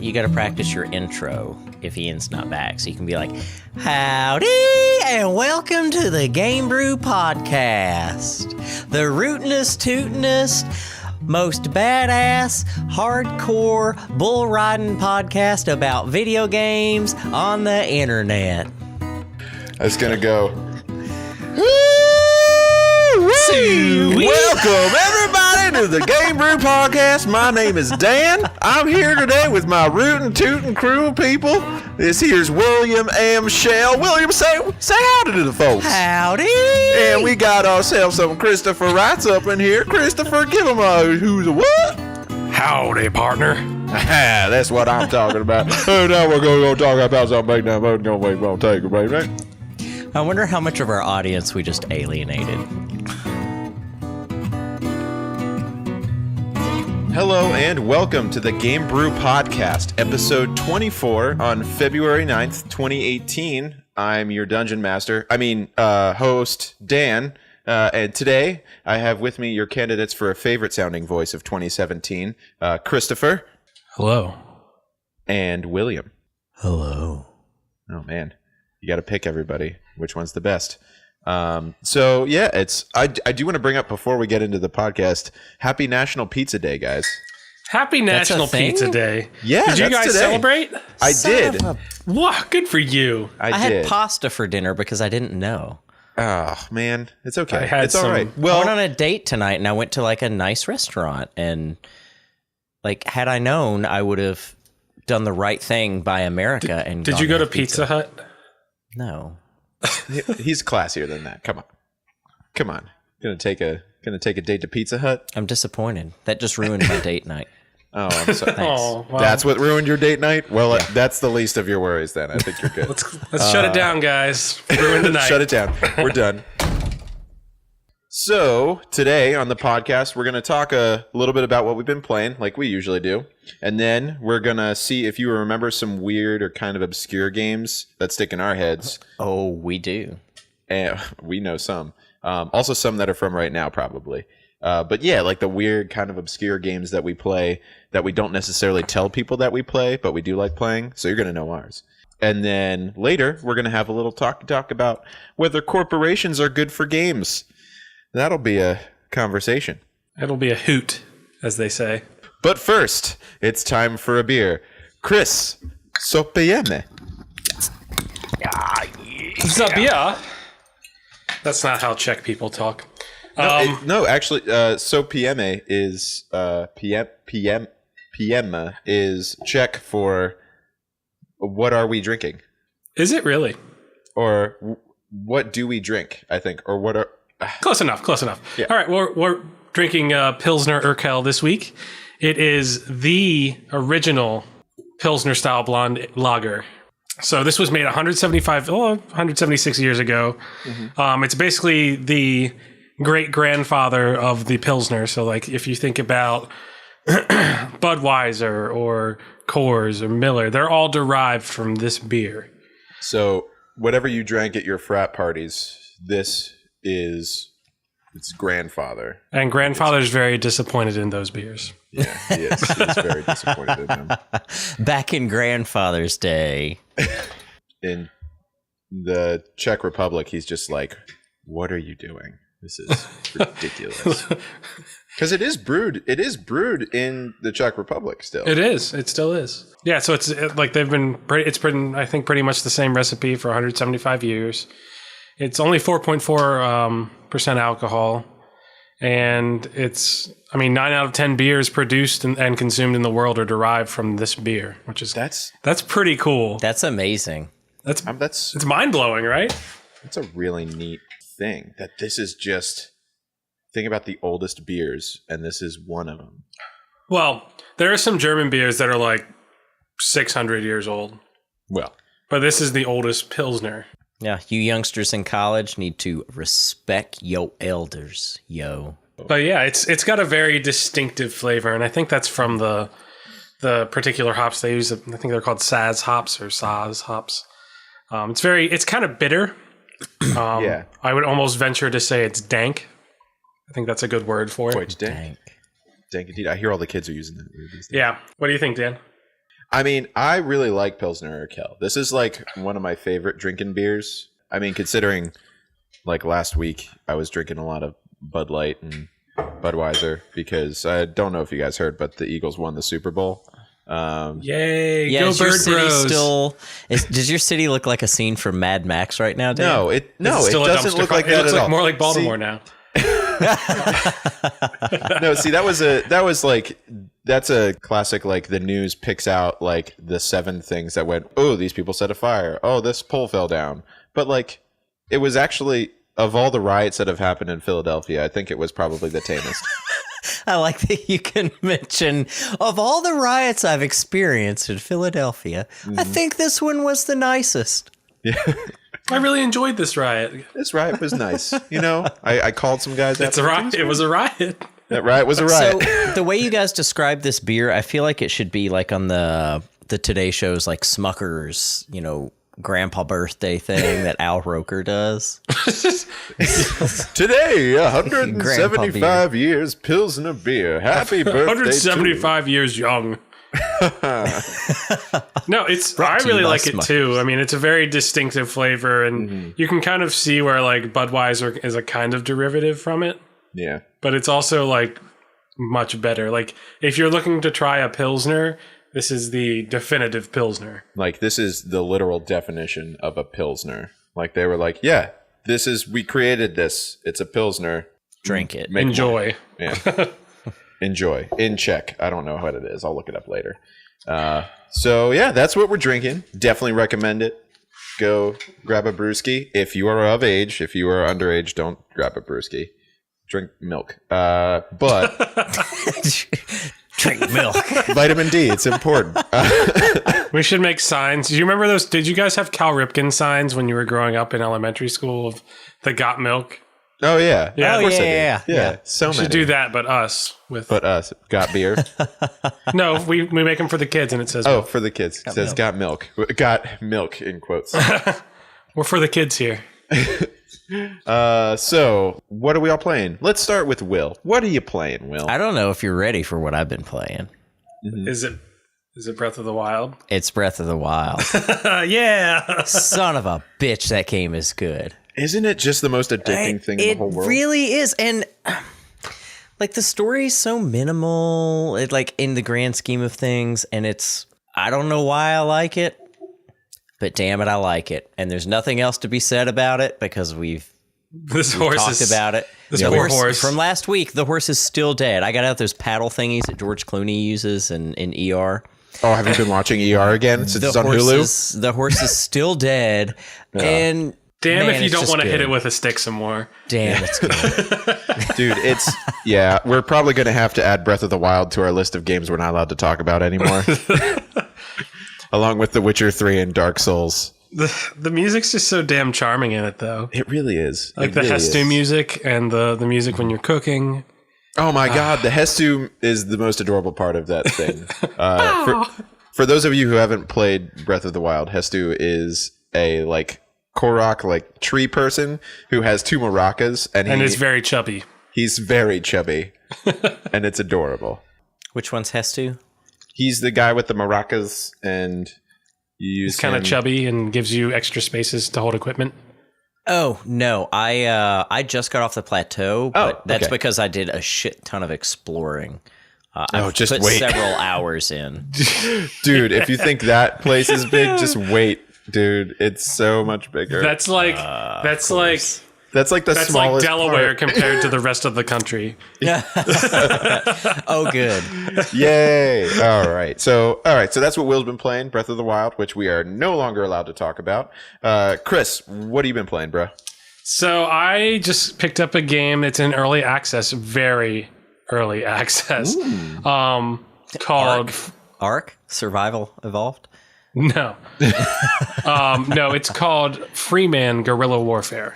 You got to practice your intro if Ian's not back, so you can be like, "Howdy and welcome to the Game Brew Podcast, the rootinest, tootinest, most badass, hardcore, bull riding podcast about video games on the internet." It's gonna go. Welcome everybody to the Game Brew Podcast. My name is Dan. I'm here today with my rootin' tootin' crew of people. This here's William M. Shell. William, say howdy to the folks. Howdy. And we got ourselves some Christopher Wrights up in here. Christopher, give him a who's a what? Howdy, partner. That's what I'm talking about. Oh, now we're going to talk about something that we're going to take it, baby. I wonder how much of our audience we just alienated. Hello and welcome to the Game Brew Podcast, episode 24 on February 9th, 2018. I'm your dungeon master, host, Dan. And today I have with me your candidates for a favorite sounding voice of 2017, Christopher. Hello. And William. Hello. Oh man, you got to pick everybody. Which one's the best? I do want to bring up before we get into the podcast, Happy National Pizza Day, guys. Happy National Pizza Day. Yeah, did you guys today. celebrate? I did. Wow, good for you. I had did. pasta for dinner because I didn't know. Oh man, it's okay. It's all right. I went on a date tonight and I went to like a nice restaurant, and like had I known, I would have done the right thing by America. Did you go to Pizza Hut? No. He's classier than that. Come on. Gonna take a date to Pizza Hut. I'm disappointed. That just ruined my date night. Oh, I'm sorry. Oh, wow. That's what ruined your date night? Well, that's the least of your worries then. I think you're good. Let's shut it down, guys. Ruined the night. Shut it down. We're done. So today on the podcast, we're going to talk a little bit about what we've been playing, like we usually do. And then we're going to see if you remember some weird or kind of obscure games that stick in our heads. Oh, we do. And we know some. Also some that are from right now, probably. But yeah, like the weird kind of obscure games that we play that we don't necessarily tell people that we play, but we do like playing. So you're going to know ours. And then later, we're going to have a little talk about whether corporations are good for games. That'll be a conversation. It'll be a hoot, as they say. But first, it's time for a beer. Chris, sopieme. Zabia. That's not how Czech people talk. Actually, sopieme is PM is Czech for what are we drinking? Is it really? Or what do we drink? I think, or what are. Close enough. Yeah. All right, we're drinking Pilsner Urquell this week. It is the original Pilsner-style blonde lager. So this was made 176 years ago. Mm-hmm. It's basically the great-grandfather of the Pilsner. So like if you think about Budweiser or Coors or Miller, they're all derived from this beer. So whatever you drank at your frat parties, this is its grandfather. And grandfather's very disappointed in those beers. Yeah, he is. He's very disappointed in them. Back in grandfather's day. In the Czech Republic, he's just like, what are you doing? This is ridiculous. Because it is brewed in the Czech Republic still. It is. It still is. Yeah, so it's like it's been, I think, pretty much the same recipe for 175 years. It's only 4.4% alcohol, and it's 9 out of 10 beers produced and consumed in the world are derived from this beer, which is that's pretty cool. That's amazing. It's mind blowing, right? It's a really neat thing that this is just. Think about the oldest beers, and this is one of them. Well, there are some German beers that are like 600 years old. Well, but this is the oldest Pilsner. Yeah, you youngsters in college need to respect your elders, yo. But yeah, it's got a very distinctive flavor, and I think that's from the particular hops they use. I think they're called Saz hops or Saz hops. It's kind of bitter. Yeah. I would almost venture to say it's dank. I think that's a good word for it. Quite dank. Dank indeed. I hear all the kids are using that word these days. Yeah. What do you think, Dan? I mean, I really like Pilsner Urquell. This is like one of my favorite drinking beers. I mean, considering like last week I was drinking a lot of Bud Light and Budweiser because I don't know if you guys heard, but the Eagles won the Super Bowl. Yay! Yeah, Go is your Bird city Bros. does your city look like a scene from Mad Max right now, Dan? No, it Still a doesn't dumpster look fire. like that It looks at like all. more like Baltimore See, now. No, see, that's a classic. Like the news picks out like the 7 things that went. Oh, these people set a fire. Oh, this pole fell down. But like, it was actually, of all the riots that have happened in Philadelphia, I think it was probably the tamest. I like that you can mention, of all the riots I've experienced in Philadelphia, I think this one was the nicest. Yeah, I really enjoyed this riot. this riot was nice. You know, I called some guys. It's a riot. It was a riot. That riot was a riot. So the way you guys describe this beer, I feel like it should be like on the Today Show's like Smucker's, grandpa birthday thing that Al Roker does. Today, 175 years Pilsner beer. Happy birthday! 175 years young. No, I really like it too. I mean, it's a very distinctive flavor, and you can kind of see where like Budweiser is a kind of derivative from it. Yeah, but it's also like much better. Like if you're looking to try a Pilsner, this is the definitive Pilsner. like this is the literal definition of a Pilsner. Like they were like, yeah, we created this. It's a Pilsner. Drink it. Make Enjoy. more. Yeah. Enjoy. In Czech. I don't know what it is. I'll look it up later. So yeah, that's what we're drinking. Definitely recommend it. Go grab a brewski. If you are of age, if you are underage, don't grab a brewski. Drink milk. But Drink milk. vitamin D, it's important. We should make signs. Do you remember those? Did you guys have Cal Ripken signs when you were growing up in elementary school of the got milk? Oh yeah. Yeah. Of course I did. Yeah. Yeah. So We should many. do that, but us with But us got beer. no. We make them for the kids, and it says Oh, for the kids. It says got milk. Got milk in quotes. we're for the kids here. So what are we all playing? Let's start with Will. What are you playing, Will? I don't know if you're ready for what I've been playing. Is it Breath of the Wild? It's Breath of the Wild. Yeah. Son of a bitch, that game is good. Isn't it just the most addicting thing in the whole world? It really is. And like the story is so minimal, like in the grand scheme of things. And I don't know why I like it, but damn it, I like it. And there's nothing else to be said about it because we've talked about it. This The poor horse. from last week, the horse is still dead. I got out those paddle thingies that George Clooney uses in ER. Oh, have you been watching ER again since it's on Hulu? The horse is still dead. And Damn man, if you it's don't just want to hit good. it with a stick some more. Damn, it's good. Dude, we're probably going to have to add Breath of the Wild to our list of games we're not allowed to talk about anymore. Along with The Witcher 3 and Dark Souls. The music's just so damn charming in it, though. It really is. Like the Hestu music and the music when you're cooking. Oh my god, the Hestu is the most adorable part of that thing. For those of you who haven't played Breath of the Wild, Hestu is a like Korok like tree person who has 2 maracas and is very chubby. He's very chubby. And it's adorable. Which one's Hestu? He's the guy with the maracas and you use He's kind of him- chubby and gives you extra spaces to hold equipment. Oh no, I just got off the plateau, but that's okay. because I did a shit ton of exploring. Oh, I've just put wait. several hours in. Dude, if you think that place is big, just wait. Dude, it's so much bigger. That's like That's like the that's like smallest Delaware part. compared to the rest of the country. Oh, good. Yay! All right, so that's what Will's been playing, Breath of the Wild, which we are no longer allowed to talk about. Chris, what have you been playing, bro? So I just picked up a game that's in early access, very early access, called Ark Survival Evolved. No, no, it's called Freeman Guerrilla Warfare.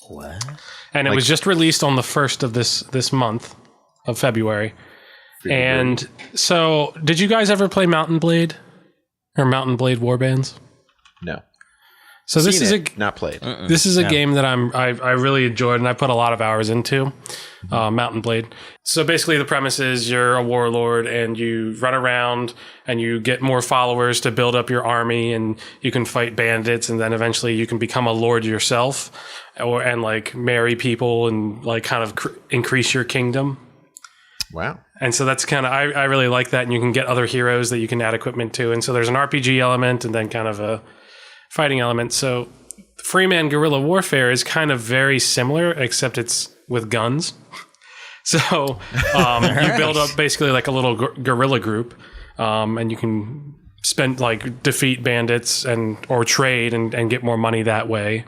What? And it was just released on the 1st of this month of February. And so, did you guys ever play Mountain Blade or Mountain Blade Warbands? No. So this is not played. This is a game that I really enjoyed, and I put a lot of hours into. Mountain Blade. So basically, the premise is you're a warlord, and you run around, and you get more followers to build up your army, and you can fight bandits, and then eventually you can become a lord yourself, and like marry people, and like kind of increase your kingdom. Wow. And so that's kind of I really like that, and you can get other heroes that you can add equipment to, and so there's an RPG element, and then kind of a fighting element. So Freeman Guerrilla Warfare is kind of very similar, except it's with guns. So you build up basically like a little guerrilla group, and you can defeat bandits or trade and get more money that way.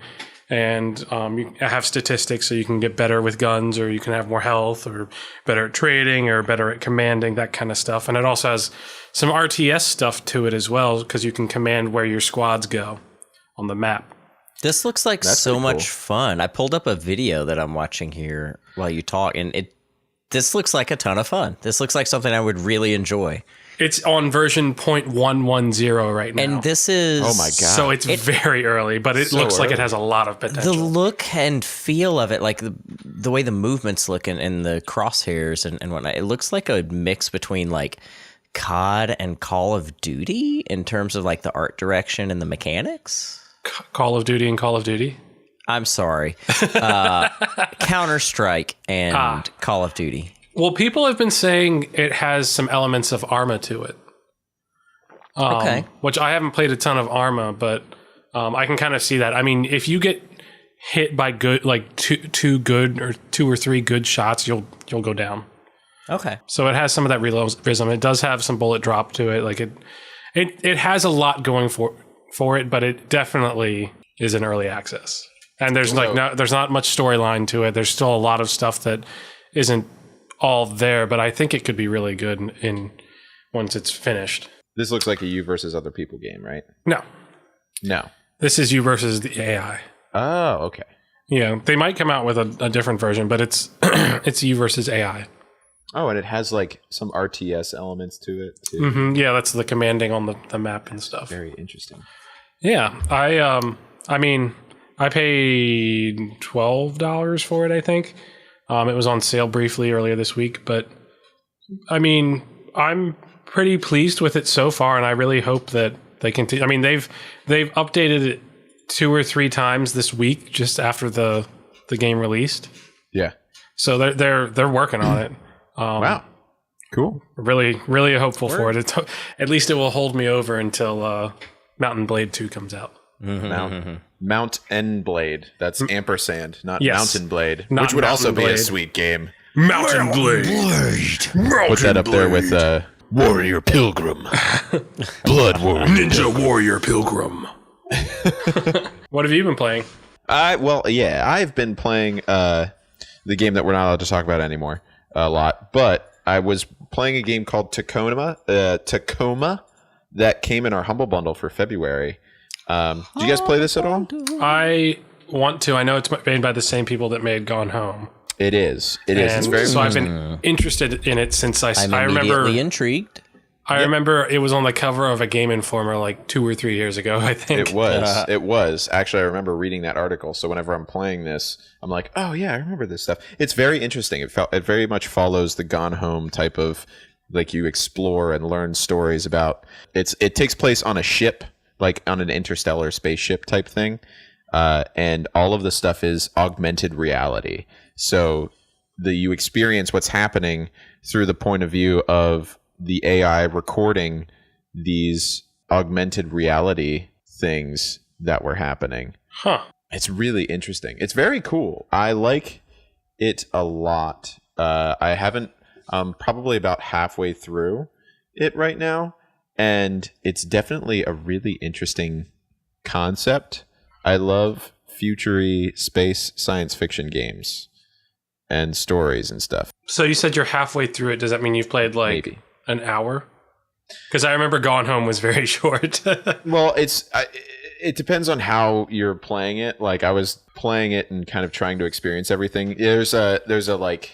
And you have statistics, so you can get better with guns, or you can have more health, or better at trading, or better at commanding, that kind of stuff. And it also has some RTS stuff to it as well, because you can command where your squads go on the map. This looks like so much fun. I pulled up a video that I'm watching here while you talk, and this looks like a ton of fun. This looks like something I would really enjoy. It's on version 0.110 right now. And this is... Oh my God. So it's very early, but it looks like it has a lot of potential. The look and feel of it, like the way the movements look and the crosshairs and whatnot, it looks like a mix between like COD and Call of Duty in terms of like the art direction and the mechanics. Call of Duty and Call of Duty? I'm sorry. Counter-Strike and Call of Duty. Well, people have been saying it has some elements of Arma to it. Okay. Which I haven't played a ton of Arma, but I can kind of see that. I mean, if you get hit by two or three good shots, you'll go down. Okay. So it has some of that realism. It does have some bullet drop to it. Like it has a lot going for it, but it definitely is in early access. And there's there's not much storyline to it. There's still a lot of stuff that isn't all there, but I think it could be really good in once it's finished. This looks like a you versus other people game, right? No. This is you versus the AI. Oh, okay. Yeah, they might come out with a different version, but it's it's you versus AI. Oh, and it has like some RTS elements to it too. Mm-hmm. Yeah, that's the commanding on the map and stuff. Very interesting. Yeah, I mean, I paid $12 for it, I think. It was on sale briefly earlier this week, but I mean, I'm pretty pleased with it so far, and I really hope that they continue. I mean, they've updated it 2 or 3 times this week, just after the game released. Yeah. So they're working on it. Wow. Cool. Really, really hopeful for it. At least it will hold me over until Mountain Blade 2 comes out. Mount N Blade. That's ampersand, not Yes. Mountain Blade, Not which would also Mountain be a Blade. sweet game. Mountain Blade. Put that up there with Warrior Pilgrim. Blood Warrior. Ninja Warrior Pilgrim. What have you been playing? I've been playing the game that we're not allowed to talk about anymore a lot, but I was playing a game called Tacoma that came in our Humble Bundle for February. Did you guys play this at all? I want to. I know it's made by the same people that made Gone Home. It is. It's very. So I've been interested in it since I remember. Immediately intrigued. I remember it was on the cover of a Game Informer like 2 or 3 years ago, I think. It was. It was. Actually, I remember reading that article. So whenever I'm playing this, I'm like, oh yeah, I remember this stuff. It's very interesting. It very much follows the Gone Home type of, like, you explore and learn stories about. It takes place on a ship, like on an interstellar spaceship type thing. And all of the stuff is augmented reality. So you experience what's happening through the point of view of the AI recording these augmented reality things that were happening. Huh. It's really interesting. It's very cool. I like it a lot. I haven't, probably about halfway through it right now. And it's definitely a really interesting concept. I love future-y space science fiction games and stories and stuff. So you said you're halfway through it. Does that mean you've played like Maybe an hour? Because I remember Gone Home was very short. Well, it depends on how you're playing it. Like, I was playing it and kind of trying to experience everything. There's a like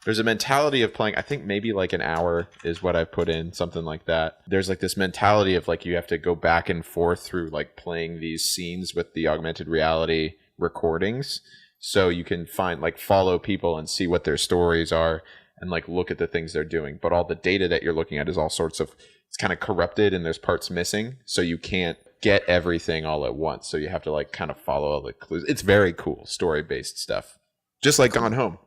there's a mentality of playing. I think maybe like an hour is what I've put in, something like that. There's like this mentality of like you have to go back and forth through like playing these scenes with the augmented reality recordings, so you can follow people and see what their stories are and like look at the things they're doing. But all the data that you're looking at is all sorts of, it's kind of corrupted and there's parts missing, so you can't get everything all at once. So you have to like kind of follow all the clues. It's very cool story based stuff, just like Gone Home.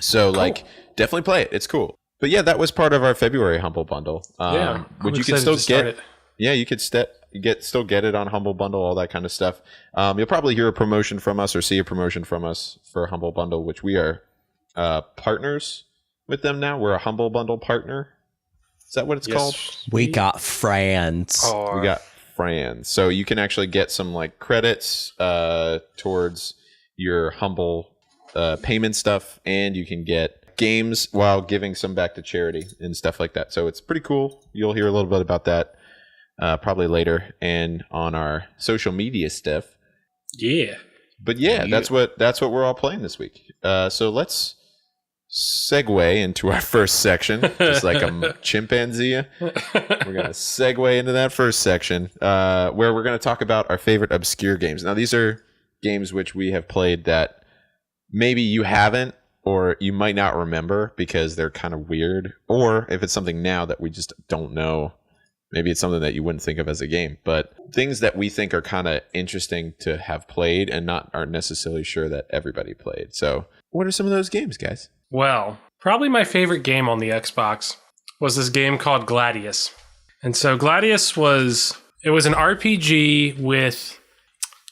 So like definitely play it. It's cool. But yeah, that was part of our February Humble Bundle. Which you can still get. Yeah, you could still get it on Humble Bundle, all that kind of stuff. You'll probably hear a promotion from us or see a promotion from us for Humble Bundle, which we are partners with them now. We're a Humble Bundle partner. Is that what it's called? We got friends. We got friends. So you can actually get some like credits towards your Humble payment stuff, and you can get games while giving some back to charity and stuff like that. So it's pretty cool. You'll hear a little bit about that probably later and on our social media stuff. Yeah. But yeah, that's what we're all playing this week. So let's segue into our first section, just like a chimpanzee. We're gonna segue into that first section, where we're gonna talk about our favorite obscure games. Now, these are games which we have played that maybe you haven't, or you might not remember because they're kind of weird, or if it's something now that we just don't know, maybe it's something that you wouldn't think of as a game, but things that we think are kind of interesting to have played and aren't necessarily sure that everybody played. So what are some of those games, guys? Well, probably my favorite game on the Xbox was this game called Gladius. And so Gladius was an RPG with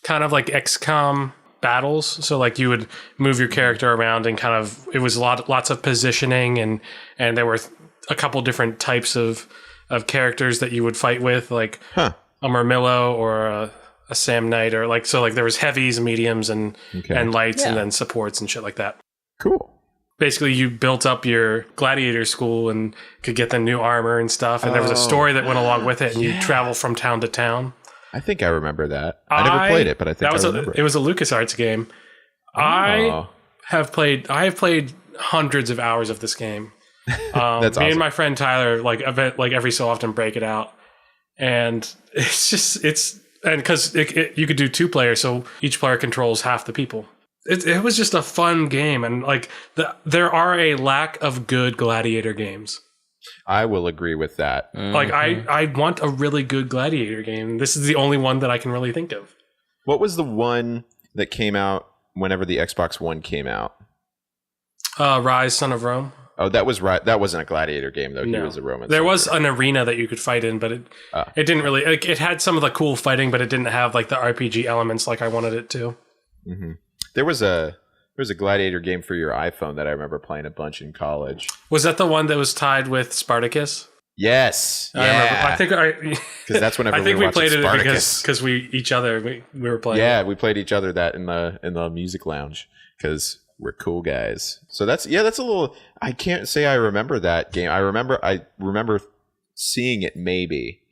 kind of like XCOM battles. So like you would move your character around and kind of, it was lots of positioning, and there were a couple different types of characters that you would fight with, like a Murmillo or a Sam Knight, or like, so like there was heavies, mediums, and lights, and then supports and shit like that. Cool. Basically, you built up your gladiator school and could get the new armor and stuff, and there was a story that went along with it, and you travel from town to town. I think I remember that. I never played it, but I think I remember it. It was a LucasArts game. I have played hundreds of hours of this game. That's awesome. Me and my friend Tyler, like every so often, break it out, and it's because you could do 2 players, so each player controls half the people. It was just a fun game, and like there are a lack of good gladiator games. I will agree with that. Like I want a really good gladiator game. This is the only one that I can really think of. What was the one that came out whenever the Xbox One came out? Rise, Son of Rome. Oh, that was right. That wasn't a gladiator game though. No. He was a Roman. There was an arena that you could fight in, but it didn't really. It had some of the cool fighting, but it didn't have like the RPG elements like I wanted it to. Mm-hmm. There was a gladiator game for your iPhone that I remember playing a bunch in college. Was that the one that was tied with Spartacus? Yes. Yeah. I think because that's whenever I think we played Spartacus. it because we were playing. Yeah, we played each other that in the music lounge because we're cool guys. So that's a little. I can't say I remember that game. I remember seeing it maybe,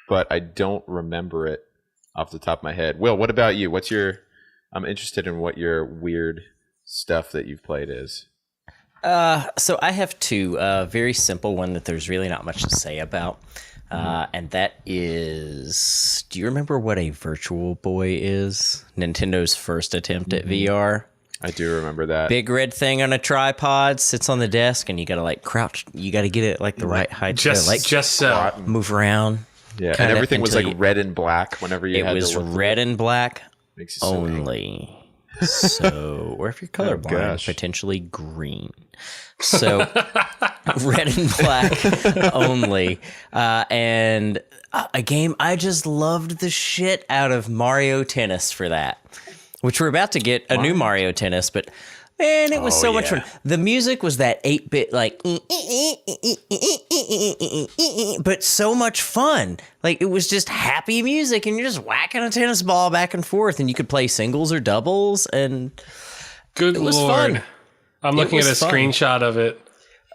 but I don't remember it off the top of my head. Will, what about you? I'm interested in what your weird stuff that you've played is. So I have 2. Very simple one that there's really not much to say about. And that is, do you remember what a Virtual Boy is? Nintendo's first attempt at VR. I do remember that. Big red thing on a tripod, sits on the desk, and you gotta like crouch. You gotta get it like the right height. Just so. Move around. Yeah, and everything was like red and black whenever you had to look. It was red and black only. So, or if you're colorblind, potentially green. So, red and black only. And a game, I just loved the shit out of Mario Tennis for that. Which we're about to get a new Mario Tennis, but man, it was so much fun. The music was that 8-bit, like, but so much fun. Like, it was just happy music, and you're just whacking a tennis ball back and forth, and you could play singles or doubles, and good it was Lord. fun. I'm looking at a screenshot of it.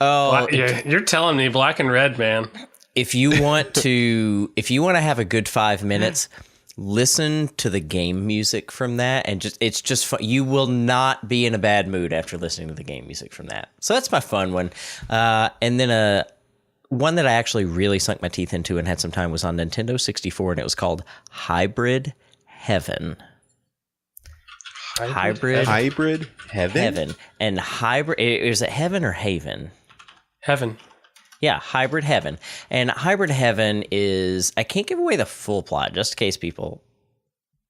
Oh, you're telling me black and red, man. If you want to have a good 5 minutes, listen to the game music from that, and it's just fun. You will not be in a bad mood after listening to the game music from that. So that's my fun one. And then one that I actually really sunk my teeth into and had some time was on Nintendo 64, and it was called Hybrid Heaven. Hybrid Heaven. And hybrid, is it Heaven or Haven? Heaven. Yeah, Hybrid Heaven. And Hybrid Heaven is, I can't give away the full plot just in case people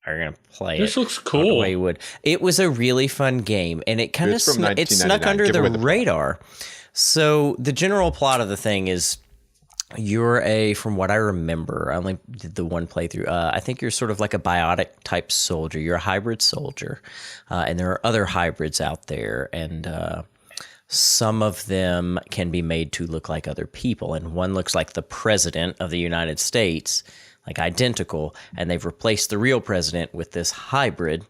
are going to play this it. Looks cool. The way you would. It was a really fun game, and it kind of it snuck under the radar. So the general plot of the thing is you're from what I remember, I only did the one playthrough. I think you're sort of like a biotic type soldier. You're a hybrid soldier, and there are other hybrids out there, and some of them can be made to look like other people, and one looks like the president of the United States, like identical, and they've replaced the real president with this hybrid,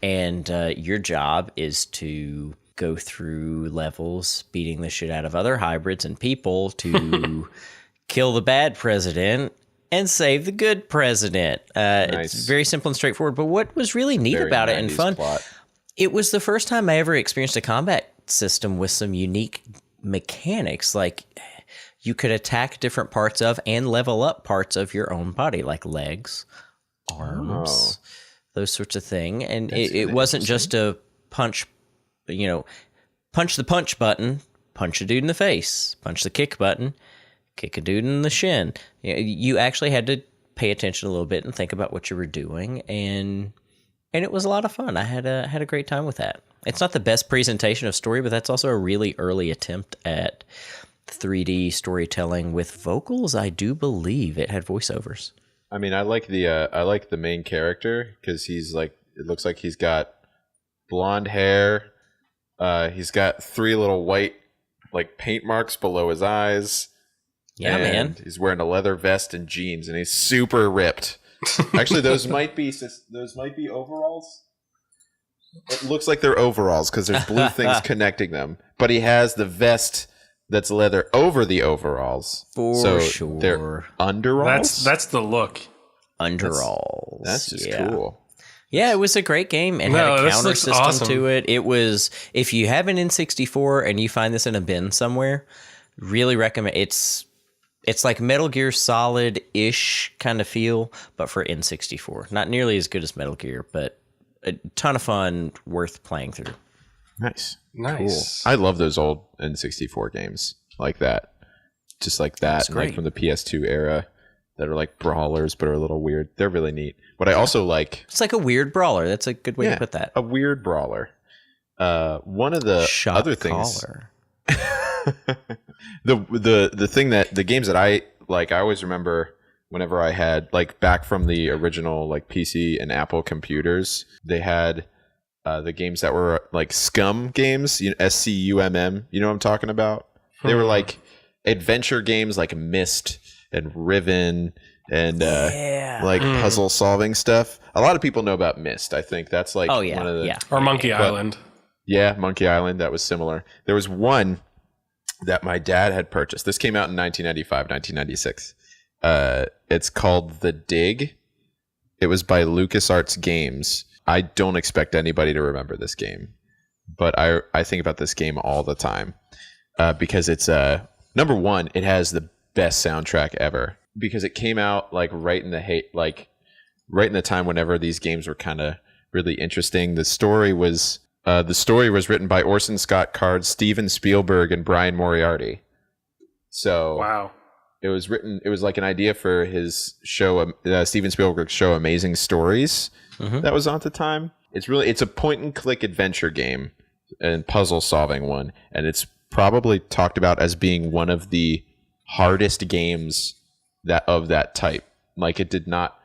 and your job is to go through levels beating the shit out of other hybrids and people to kill the bad president and save the good president. Nice. It's very simple and straightforward, but what was really neat about it and fun, it was the first time I ever experienced a combat system with some unique mechanics. Like you could attack different parts of and level up parts of your own body, like legs, arms, those sorts of things. And it wasn't just a punch the punch button, punch a dude in the face, punch the kick button, kick a dude in the shin. You actually had to pay attention a little bit and think about what you were doing, and it was a lot of fun. I had a great time with that. It's not the best presentation of story, but that's also a really early attempt at 3D storytelling with vocals. I do believe it had voiceovers. I mean, I like the main character because he's like, it looks like he's got blonde hair. He's got 3 little white like paint marks below his eyes. Yeah, and man. He's wearing a leather vest and jeans, and he's super ripped. Actually, those might be overalls. It looks like they're overalls because there's blue things connecting them. But he has the vest that's leather over the overalls. For sure. They're underalls. That's the look. Underalls. That's just yeah. cool. Yeah, it was a great game and had a counter system to it. It was, if you have an N64 and you find this in a bin somewhere, really recommend. It's like Metal Gear Solid-ish kind of feel, but for N64. Not nearly as good as Metal Gear, but a ton of fun, worth playing through. Nice. Cool. I love those old N64 games like that. Just like that, and like from the PS2 era, that are like brawlers but are a little weird. They're really neat. What I also like, it's like a weird brawler. That's a good way to put that. A weird brawler. One of the other things, the thing that the games that I like, I always remember whenever I had like back from the original like PC and Apple computers, they had the games that were like Scum games, SCUMM. You know what I'm talking about? They were like adventure games like Myst and Riven and like puzzle solving stuff. A lot of people know about Myst. I think that's like one of the or Monkey Island. Yeah, Monkey Island. That was similar. There was one that my dad had purchased. This came out in 1995, 1996. It's called The Dig. It was by LucasArts Games. I don't expect anybody to remember this game, but I think about this game all the time because it's number one. It has the best soundtrack ever because it came out like right in the time whenever these games were kind of really interesting. The story was written by Orson Scott Card, Steven Spielberg, and Brian Moriarty. So wow. It was like an idea for his show, Steven Spielberg's show, Amazing Stories, that was on at the time. It's a point and click adventure game and puzzle solving one, and it's probably talked about as being one of the hardest games of that type. Like it did not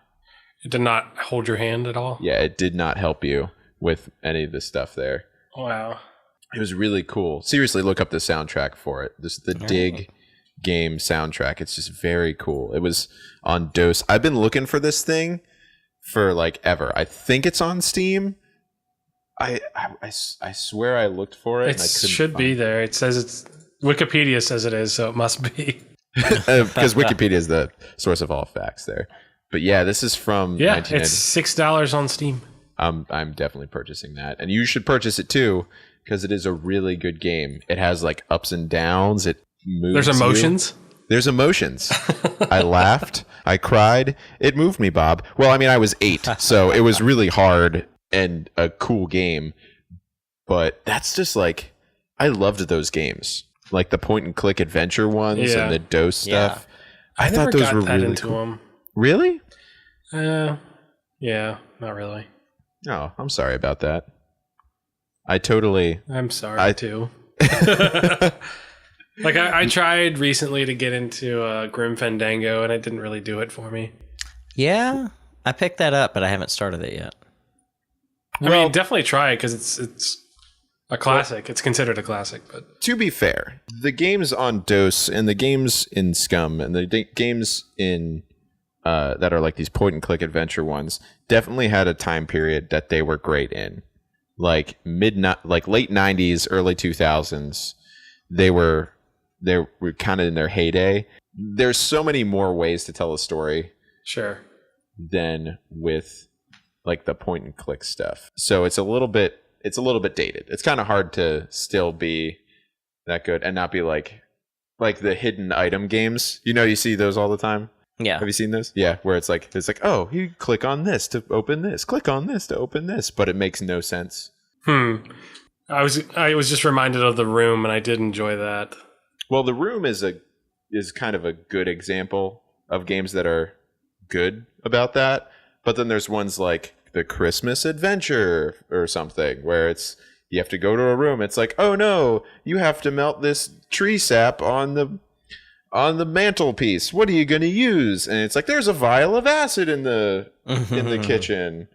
hold your hand at all. Yeah, it did not help you with any of the stuff there. Wow. It was really cool. Seriously, look up the soundtrack for it. This is the Dig game soundtrack. It's just very cool. It was on DOS. I've been looking for this thing for like ever. I think it's on Steam. I swear I looked for it. It should be there. It says Wikipedia says it is, so it must be. Because Wikipedia is the source of all facts there. But yeah, this is from Yeah, 1990. it's $6 on Steam. I'm definitely purchasing that, and you should purchase it too because it is a really good game. It has like ups and downs. It moves. There's emotions. There's emotions. I laughed. I cried. It moved me, Bob. Well, I mean, I was 8, so it was really hard and a cool game. But that's just like, I loved those games, like the point and click adventure ones and the DOS stuff. I thought those were really into cool. them. Really? Yeah, not really. Oh, I'm sorry about that. I'm sorry too. Like I tried recently to get into Grim Fandango, and it didn't really do it for me. Yeah, I picked that up, but I haven't started it yet. I mean, definitely try it because it's a classic. It's considered a classic. But to be fair, the games on DOS and the games in Scum and the games in that are like these point and click adventure ones definitely had a time period that they were great in, like late 90s, early 2000s. They were kind of in their heyday. There's so many more ways to tell a story, sure, than with like the point and click stuff. So it's a little bit dated. It's kind of hard to still be that good and not be like the hidden item games. You know, you see those all the time. Yeah. Have you seen those? Yeah, where it's like, oh, you click on this to open this, click on this to open this, but it makes no sense. I was just reminded of The Room, and I did enjoy that. Well, The Room is kind of a good example of games that are good about that. But then there's ones like The Christmas Adventure or something where you have to go to a room. It's like, oh no, you have to melt this tree sap on the mantelpiece. What are you going to use? And it's like, there's a vial of acid in the kitchen.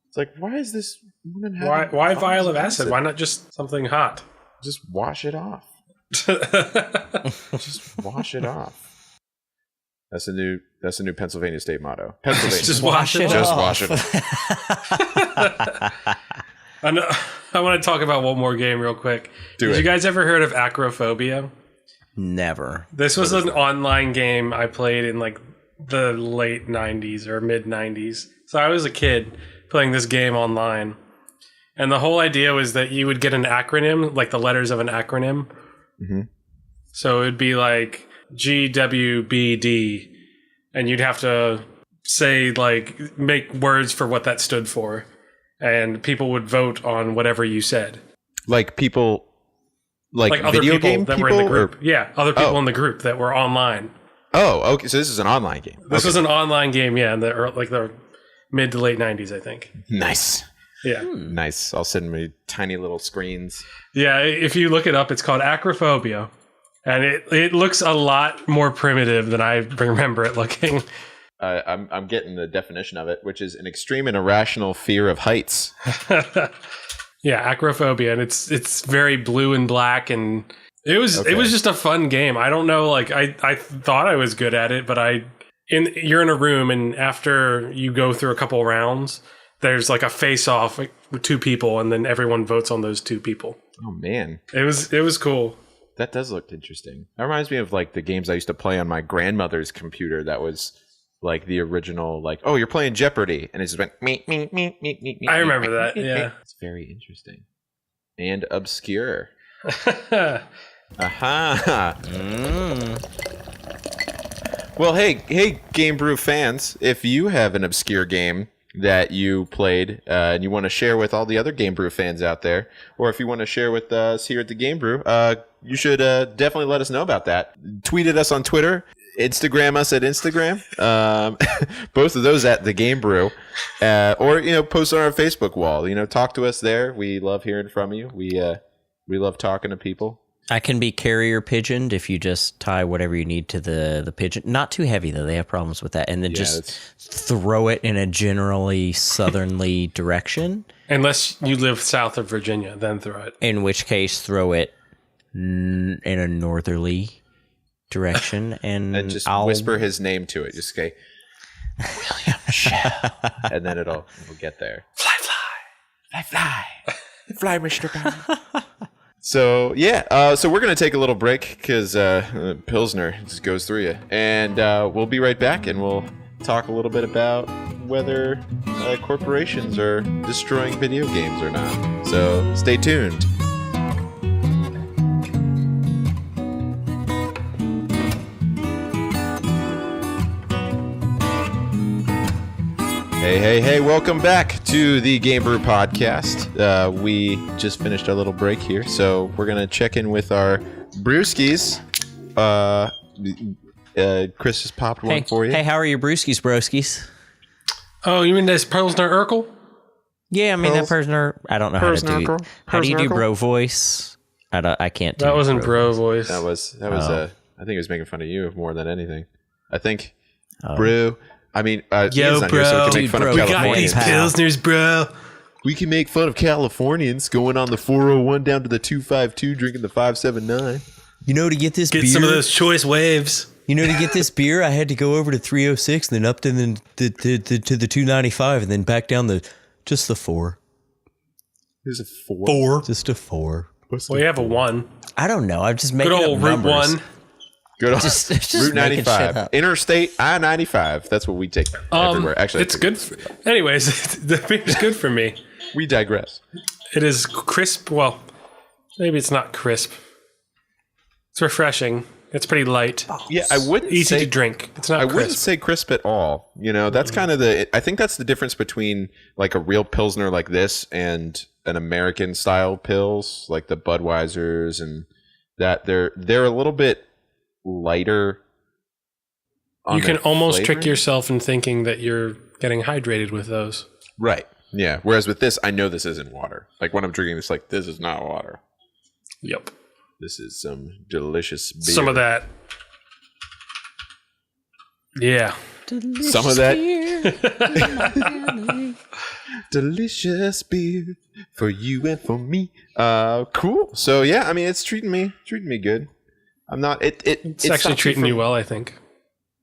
It's like, why is this woman having why vial of acid? Why not just something hot? Just wash it off. Just wash it off. That's a new Pennsylvania state motto. Pennsylvania. Just wash it Just off. wash it off. I want to talk about one more game real quick. Did you guys ever heard of Acrophobia? Never. This was an online game I played in like the late 90s or mid 90s. So I was a kid playing this game online. And the whole idea was that you would get an acronym, like the letters of an acronym. Mm-hmm. So it would be like GWBD. And you'd have to say, like, make words for what that stood for. And people would vote on whatever you said. Like people... Like other video people game that people? were in the group. Yeah, other people Oh. in the group that were online. Oh, okay. So this is an online game. This Okay. was an online game, yeah, in the mid to late 90s, I think. Nice. Yeah. Nice. I'll send me tiny little screens. Yeah, if you look it up, it's called Acrophobia. And it looks a lot more primitive than I remember it looking. I'm getting the definition of it, which is an extreme and irrational fear of heights. Yeah, Acrophobia, and it's very blue and black, and it was just a fun game. I don't know, like I thought I was good at it, but you're in a room, and after you go through a couple rounds, there's like a face-off with two people, and then everyone votes on those two people. Oh man, it was cool. That does look interesting. That reminds me of like the games I used to play on my grandmother's computer. That was like the original, like, oh, you're playing Jeopardy, and it just went me. I remember that. Yeah, it's very interesting and obscure. Well, hey, Game Brew fans, if you have an obscure game that you played and you want to share with all the other Game Brew fans out there, or if you want to share with us here at the Game Brew, you should definitely let us know about that. Tweet at us on Twitter. Instagram us at Instagram, both of those at the Game Brew, or post on our Facebook wall. Talk to us there. We love hearing from you. We love talking to people. I can be carrier pigeoned if you just tie whatever you need to the pigeon. Not too heavy though; they have problems with that. And then just throw it in a generally southerly direction. Unless you live south of Virginia, then throw it. In which case, throw it in a northerly direction, and just I'll whisper his name to it. Just say William Shell, and then it'll get there. Fly, Mr. Brown. So yeah, so we're gonna take a little break because Pilsner just goes through you, and we'll be right back, and we'll talk a little bit about whether corporations are destroying video games or not. So stay tuned. Hey, welcome back to the Game Brew Podcast. We just finished our little break here, so we're going to check in with our brewskis. Chris just popped one for you. Hey, how are your brewskis, broskies? Oh, you mean this Pilsner Urquell? Yeah, I mean that Pilsner. I don't know how to do. Urquell? How do you do Urquell? bro voice? I can't do That wasn't bro voice. That was. I think he was making fun of you more than anything. I think brew. I mean, Ian's not here, so we can make fun of bro, we got Californians. these Pilsners, bro. We can make fun of Californians going on the 401 down to the 252, drinking the 579. You know, to get this Get beer, some of those choice waves. You know, to get this beer, I had to go over to 306, and then up to the 295, and then back down just the 4. There's a 4. Just a 4. Well, you have a 1. I don't know. I'm just making Good old up Route numbers. 1. Good old Just Route making shit 95. up. Interstate I-95. That's what we take everywhere. Actually, It's good. Anyways, the beer's good for me. We digress. It is crisp. Well, maybe it's not crisp. It's refreshing. It's pretty light. Yeah, I wouldn't Easy say to drink. It's not I crisp. wouldn't say crisp at all. You know, that's kind of I think that's the difference between like a real Pilsner like this and an American style Pils, like the Budweisers, and that they're a little bit lighter. You can almost trick flavoring. yourself in thinking that you're getting hydrated with those. Right. Yeah. Whereas with this, I know this isn't water. Like when I'm drinking this, like this is not water. Yep. This is some delicious beer. Some of that. Yeah. Some of that. Delicious beer for you and for me. Cool. So yeah, I mean, it's treating me good. I'm not. It's actually treating you well, I think.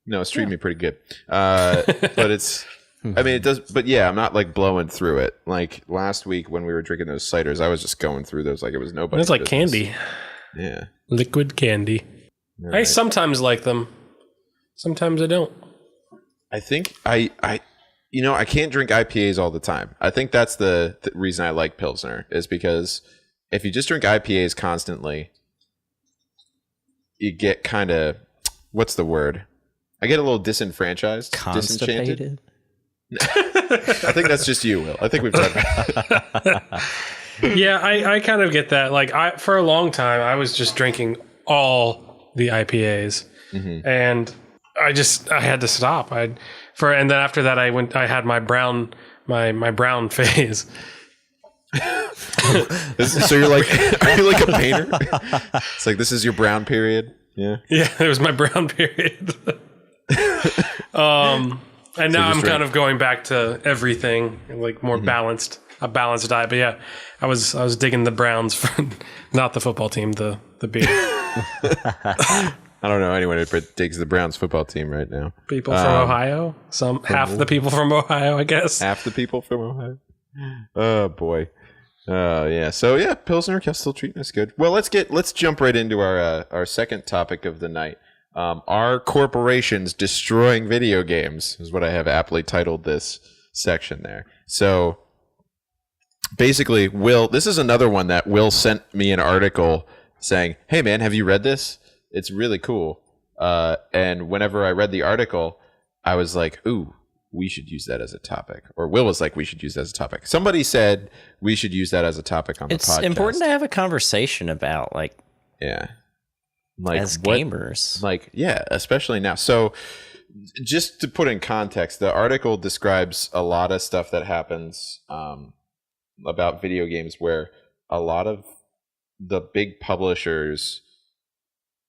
No, it's treating me pretty good. But it's. I mean, it does. But yeah, I'm not like blowing through it. Like last week when we were drinking those ciders, I was just going through those like it was nobody. It's like candy. Yeah. Liquid candy. All I right. sometimes like them. Sometimes I don't. I think I can't drink IPAs all the time. I think that's the reason I like Pilsner is because if you just drink IPAs constantly, you get kind of, what's the word? I get a little disenfranchised, disenchanted. Constipated. I think that's just you, Will. I think we've talked about that. Yeah, I kind of get that. Like for a long time, I was just drinking all the IPAs, and I had to stop. And then after that, I had my brown phase. So you're like, are you like a painter? It's like this is your brown period. Yeah. Yeah, it was my brown period. And now I'm kind of going back to everything like more balanced, a balanced diet. But yeah, I was digging the Browns for not the football team, the beer. I don't know anyone who digs the Browns football team right now. People from Ohio, half the people from Ohio, I guess. Half the people from Ohio. Oh boy. Yeah. So yeah, Pilsner still treating us good. Well, let's jump right into our second topic of the night. Are corporations destroying video games is what I have aptly titled this section there. So basically, this is another one that Will sent me an article saying, "Hey man, have you read this? It's really cool." And whenever I read the article, I was like, "Ooh, we should use that as a topic." Or Will was like, "We should use that as a topic." Somebody said we should use that as a topic on the podcast. It's important to have a conversation about yeah. Like as gamers. Yeah, especially now. So just to put in context, the article describes a lot of stuff that happens about video games where a lot of the big publishers,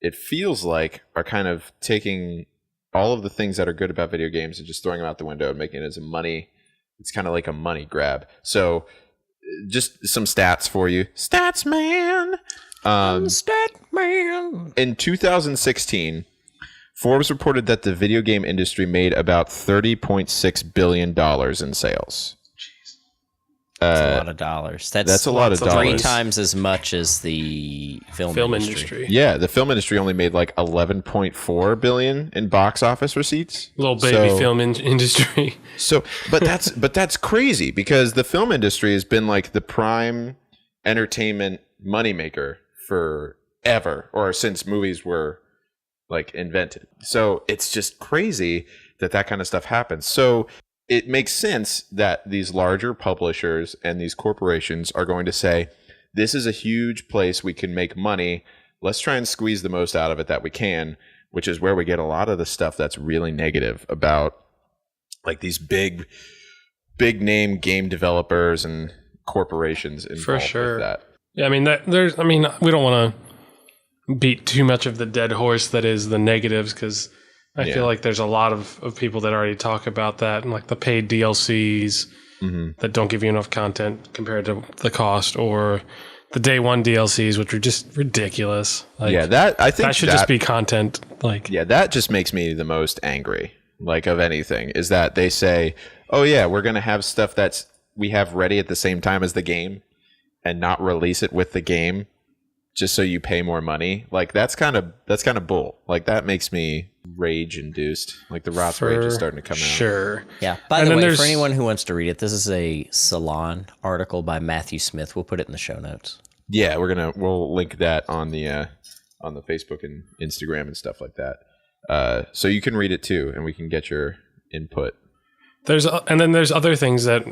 it feels like, are kind of taking all of the things that are good about video games and just throwing them out the window and making it as it's kind of like a money grab. So just some stats for you. Stats, man. Stat man. In 2016, Forbes reported that the video game industry made about $30.6 billion in sales. That's a lot of dollars. That's a lot of dollars. 3 times as much as the film industry. Yeah, the film industry only made like 11.4 billion in box office receipts. Little baby film industry. So, but that's crazy because the film industry has been like the prime entertainment moneymaker forever, or since movies were like invented. So it's just crazy that kind of stuff happens. So it makes sense that these larger publishers and these corporations are going to say, this is a huge place we can make money. Let's try and squeeze the most out of it that we can, which is where we get a lot of the stuff that's really negative about like these big name game developers and corporations involved For sure. with that. Yeah, I mean, we don't want to beat too much of the dead horse that is the negatives, because I feel like there's a lot of people that already talk about that, and like the paid DLCs that don't give you enough content compared to the cost, or the day one DLCs, which are just ridiculous. Like, I think that should just be content. Like, that just makes me the most angry, like of anything, is that they say, oh yeah, we're going to have stuff that's we have ready at the same time as the game and not release it with the game just so you pay more money. Like that's kind of bull. Like that makes me rage induced. Like the Rott's rage is starting to come out. Sure. Yeah. By the way, for anyone who wants to read it, this is a Salon article by Matthew Smith. We'll put it in the show notes. Yeah, we'll link that on the Facebook and Instagram and stuff like that. So you can read it too, and we can get your input. There's other things that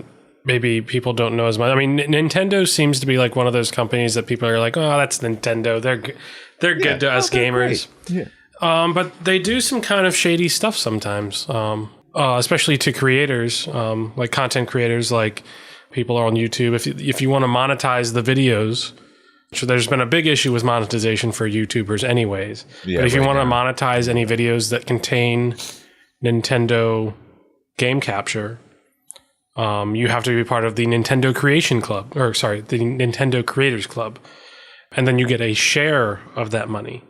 maybe people don't know as much. I mean, Nintendo seems to be like one of those companies that people are like, oh, that's Nintendo. They're good to us gamers. Yeah. But they do some kind of shady stuff sometimes, especially to creators, like content creators, like people are on YouTube. If you want to monetize the videos, so there's been a big issue with monetization for YouTubers anyways. Yeah, but if you want to monetize any videos that contain Nintendo game capture, you have to be part of the Nintendo Creation Club, the Nintendo Creators Club. And then you get a share of that money.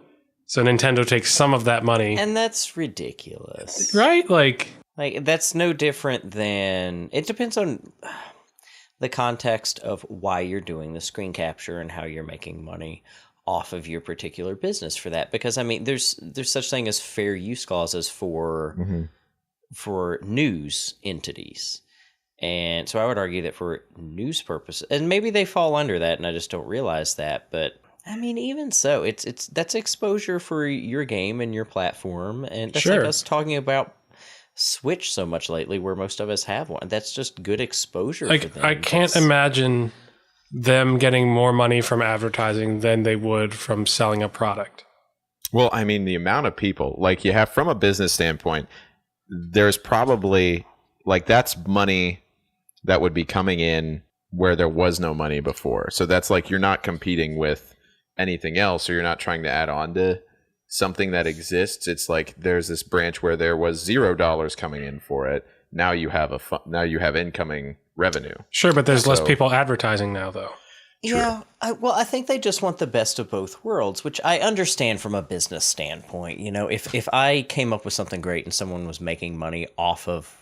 So Nintendo takes some of that money. And that's ridiculous. Right? Like that's no different than... It depends on the context of why you're doing the screen capture and how you're making money off of your particular business for that. Because, I mean, there's such thing as fair use clauses for news entities. And so I would argue that for news purposes, and maybe they fall under that and I just don't realize that, but I mean, even so, that's exposure for your game and your platform. And that's like us talking about Switch so much lately, where most of us have one. That's just good exposure for them. I can't imagine them getting more money from advertising than they would from selling a product. Well, I mean, the amount of people, like you have from a business standpoint, there's probably, like that's money that would be coming in where there was no money before. So that's like you're not competing with anything else, or you're not trying to add on to something that exists. It's like there's this branch where there was $0 coming in for it. Now you have you have incoming revenue. Sure, but there's less people advertising now, though. True. Yeah, I think they just want the best of both worlds, which I understand from a business standpoint. You know, if I came up with something great and someone was making money off of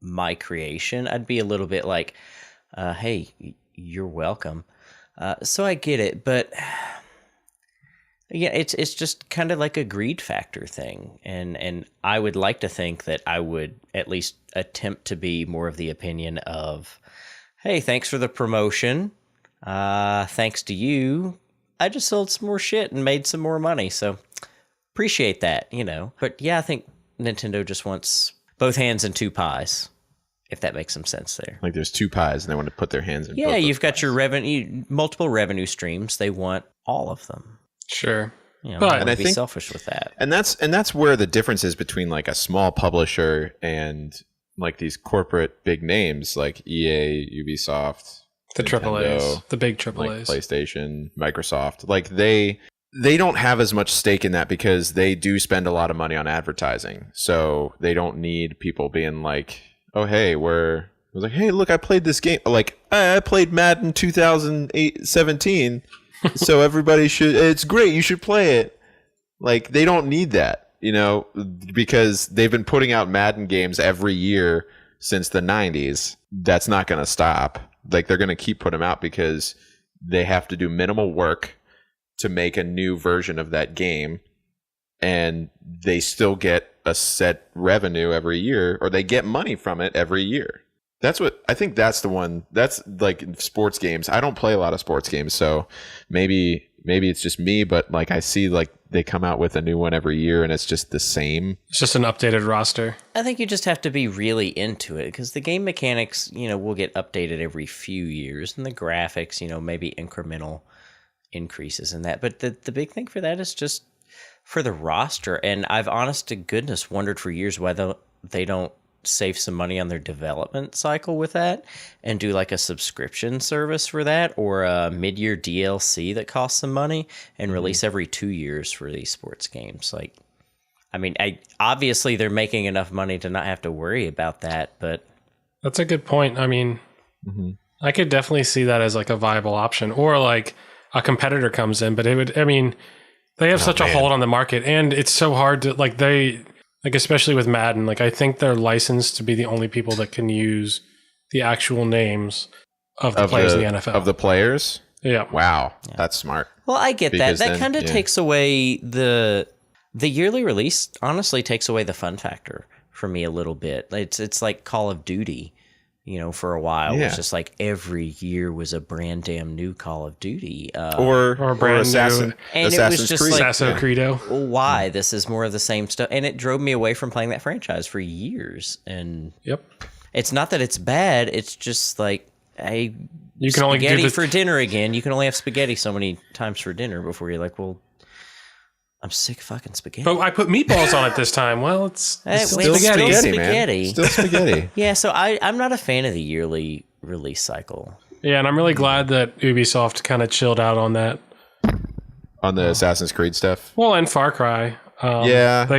my creation, I'd be a little bit like, hey, you're welcome. So I get it, but yeah, it's just kind of like a greed factor thing. And I would like to think that I would at least attempt to be more of the opinion of, hey, thanks for the promotion. Thanks to you, I just sold some more shit and made some more money. So appreciate that, you know. But yeah, I think Nintendo just wants both hands and two pies, if that makes some sense there. Like there's two pies and they want to put their hands in. Yeah, you've got your multiple revenue streams. They want all of them. Sure. You know, but I think selfish with that. And that's where the difference is between like a small publisher and like these corporate big names like EA, Ubisoft, the AAAs, the big AAAs, like PlayStation, Microsoft. Like they don't have as much stake in that because they do spend a lot of money on advertising. So they don't need people being like, oh, hey, hey, look, I played this game. Like, I played Madden 2017, so everybody it's great. You should play it. Like, they don't need that, you know, because they've been putting out Madden games every year since the 90s. That's not going to stop. Like they're going to keep putting them out because they have to do minimal work to make a new version of that game, and they still get a set revenue every year, or they get money from it every year. That's what I think. That's the one. That's like sports games. I don't play a lot of sports games, so maybe it's just me, but like I see like they come out with a new one every year and it's just the same. It's just an updated roster. I think you just have to be really into it because the game mechanics, will get updated every few years, and the graphics, maybe incremental increases in that. But the big thing for that is just for the roster. And I've honest to goodness wondered for years whether they don't save some money on their development cycle with that and do like a subscription service for that, or a mid-year DLC that costs some money and release every 2 years for these sports games. Like, I mean, obviously they're making enough money to not have to worry about that, but that's a good point. I mean, I could definitely see that as like a viable option, or like a competitor comes in, but it would, I mean, they have such a hold on the market, and it's so hard to like, especially with Madden, like I think they're licensed to be the only people that can use the actual names of the players in the NFL. Of the players? Yeah. Wow. Yeah. That's smart. Well, I get that. That kind of takes away the yearly release, honestly takes away the fun factor for me a little bit. It's like Call of Duty, for a while. It was just like every year was a brand damn new Call of Duty. Or brand Assassin, new. And Assassin's it was just Creed. like, Assassin's Credo. Why? This is more of the same stuff. And it drove me away from playing that franchise for years. And it's not that it's bad. It's just like, hey, you can only spaghetti for dinner again. You can only have spaghetti so many times for dinner before you're like, well, I'm sick of fucking spaghetti. But I put meatballs on it this time. Well, it's still spaghetti, man. Still spaghetti. Yeah, so I'm not a fan of the yearly release cycle. Yeah, and I'm really glad that Ubisoft kind of chilled out on that. On the Assassin's Creed stuff? Well, and Far Cry. They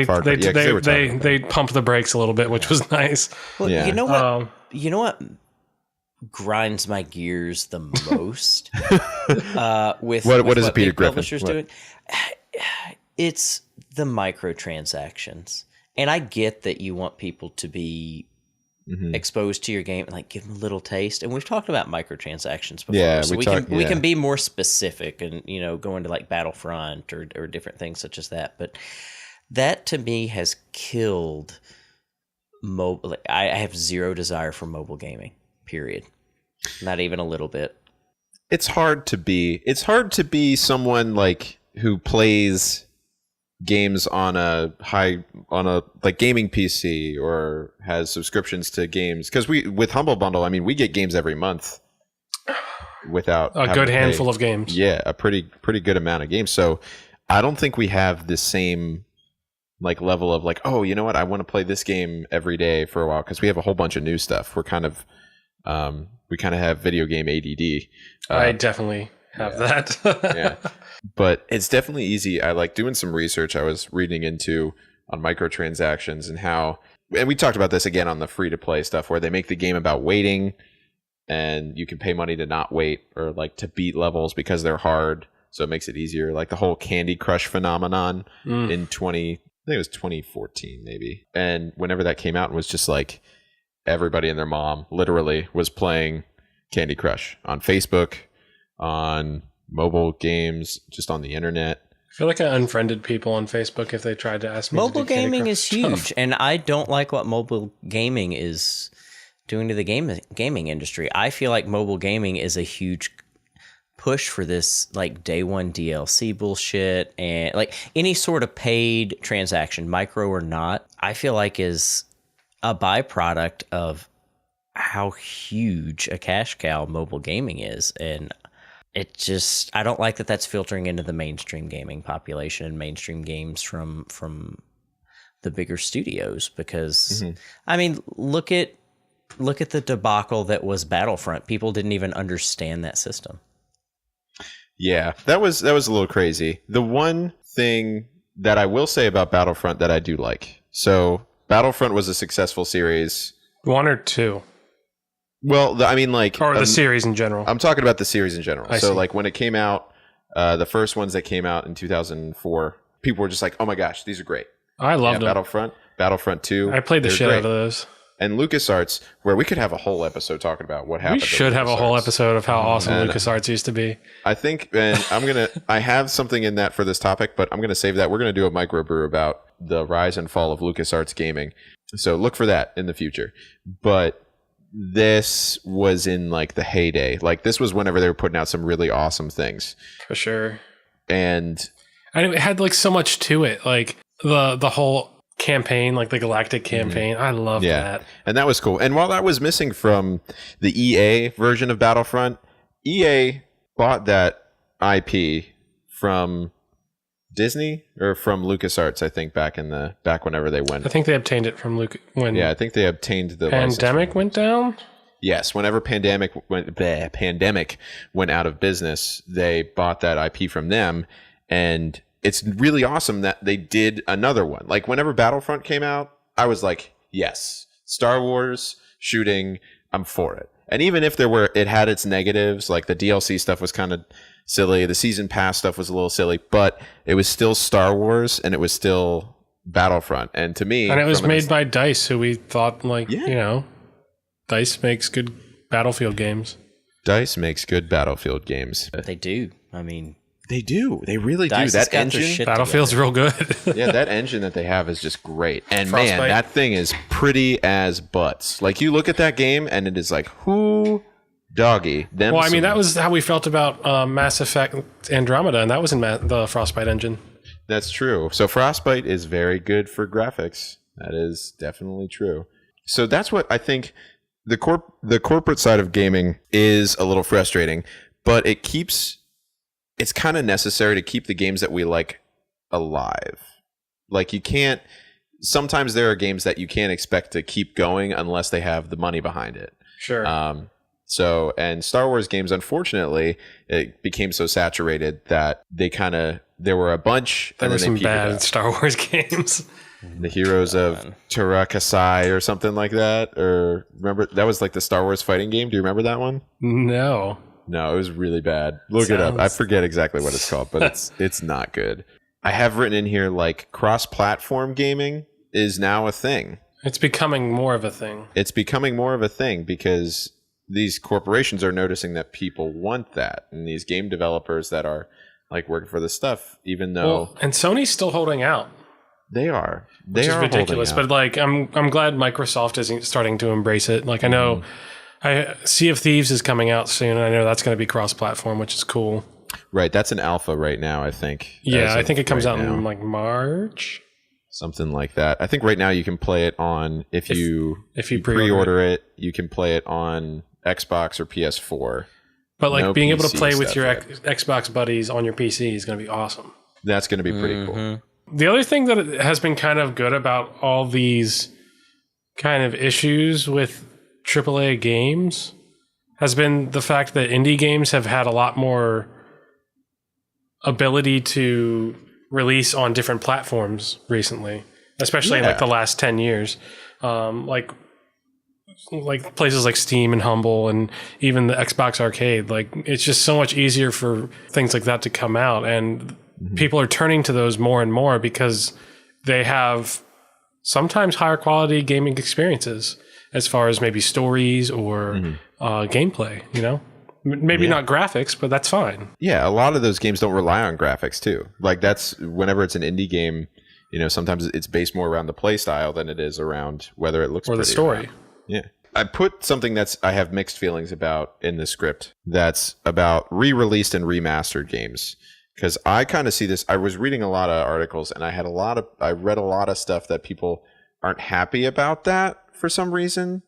pumped the brakes a little bit, which was nice. Well, you know what? You know what grinds my gears the most? With what is it, Peter big Griffin? Publishers doing? It's the microtransactions. And I get that you want people to be exposed to your game and like give them a little taste. And we've talked about microtransactions before. Yeah, so we can be more specific and, go into like Battlefront or different things such as that. But that to me has killed mobile. Like, I have zero desire for mobile gaming, period. Not even a little bit. It's hard to be someone like who plays games on a like gaming PC or has subscriptions to games, because with Humble Bundle, I mean, we get games every month without a good handful of games. Yeah, a pretty good amount of games. So I don't think we have the same like level of like, oh, you know what, I want to play this game every day for a while because we have a whole bunch of new stuff. We're kind of we kind of have video game ADD. I definitely have that. Yeah. But it's definitely easy. I like doing some research I was reading into on microtransactions and we talked about this again on the free to play stuff where they make the game about waiting, and you can pay money to not wait or like to beat levels because they're hard. So it makes it easier. Like the whole Candy Crush phenomenon in I think it was 2014 maybe. And whenever that came out, it was just like everybody and their mom literally was playing Candy Crush on Facebook, on mobile games, just on the internet. I feel like I unfriended people on Facebook if they tried to ask me mobile to do gaming is huge, stuff. and I don't like what mobile gaming is doing to the gaming industry. I feel like mobile gaming is a huge push for this like day one DLC bullshit, and like any sort of paid transaction, micro or not, I feel like is a byproduct of how huge a cash cow mobile gaming is. And it just, I don't like that that's filtering into the mainstream gaming population and mainstream games from the bigger studios, because I mean, look at the debacle that was Battlefront. People didn't even understand that system. Yeah, that was a little crazy. The one thing that I will say about Battlefront that I do like. So Battlefront was a successful series. 1 or 2? Well, I mean, like, or the series in general. I'm talking about the series in general. I see. Like when it came out, the first ones that came out in 2004, people were just like, "Oh my gosh, these are great." I loved them. Battlefront 2. I played the shit great. out of those. and LucasArts, where we could have a whole episode talking about what happened. We should have a whole episode of how awesome LucasArts used to be. I think, and I have something in that for this topic, but I'm going to save that. We're going to do a microbrew about the rise and fall of LucasArts gaming. So look for that in the future. But this was in like the heyday. Like this was whenever they were putting out some really awesome things. For sure. And it had like so much to it. Like the whole campaign, like the Galactic campaign. I love that. And that was cool. And while that was missing from the EA version of Battlefront, EA bought that IP from Disney or from LucasArts, I think, back whenever they went. I think they obtained it from when I think they obtained the Pandemic went down. Yes, whenever Pandemic went out of business, they bought that IP from them, and it's really awesome that they did another one. Like whenever Battlefront came out, I was like, yes, Star Wars shooting, I'm for it. And even if it had its negatives, like the DLC stuff was kind of silly, the season pass stuff was a little silly, but it was still Star Wars and it was still Battlefront. And to me, and it was made by DICE, who we thought DICE makes good Battlefield games. DICE makes good Battlefield games. They do. I mean, they do. They really DICE do. That engine, Battlefield's real good. yeah, that engine that they have is just great. And Frostbite. man, that thing is pretty as butts. Like you look at that game and it is like, who doggy them? Well, I mean, that was how we felt about Mass Effect Andromeda, and that was in the Frostbite engine. That's true. So Frostbite is very good for graphics. That is definitely true. So that's what I think the corporate side of gaming is a little frustrating, but it's kind of necessary to keep the games that we like alive. Like sometimes there are games that you can't expect to keep going unless they have the money behind it. Sure. And Star Wars games, unfortunately, it became so saturated that there were a bunch. There were some bad Star Wars games. The Heroes of Tarakasai or something like that. Or remember, that was like the Star Wars fighting game. Do you remember that one? No, it was really bad. Look it up. I forget exactly what it's called, but it's not good. I have written in here like cross-platform gaming is now a thing. It's becoming more of a thing. It's becoming more of a thing because these corporations are noticing that people want that, and these game developers that are like working for this stuff, even though and Sony's still holding out. They are. Which is ridiculous, but like I'm glad Microsoft is starting to embrace it. Like I know Sea of Thieves is coming out soon, and I know that's going to be cross-platform, which is cool. Right, that's an alpha right now, I think. Yeah, I think it comes out in like March. Something like that. I think right now you can play it on if you pre-order it, you can play it on Xbox or PS4. But like being able to play with your Xbox buddies on your PC is going to be awesome. That's going to be pretty cool. The other thing that has been kind of good about all these kind of issues with AAA games has been the fact that indie games have had a lot more ability to release on different platforms recently, especially in like the last 10 years. Like places like Steam and Humble and even the Xbox Arcade. Like it's just so much easier for things like that to come out, and people are turning to those more and more because they have sometimes higher quality gaming experiences as far as maybe stories or gameplay, maybe not graphics, but that's fine. Yeah. A lot of those games don't rely on graphics too. Like that's whenever it's an indie game, sometimes it's based more around the play style than it is around whether it looks or the story. Yeah. I put something I have mixed feelings about in the script that's about re-released and remastered games. Because I kind of see this. I was reading a lot of articles and I read a lot of stuff that people aren't happy about that for some reason.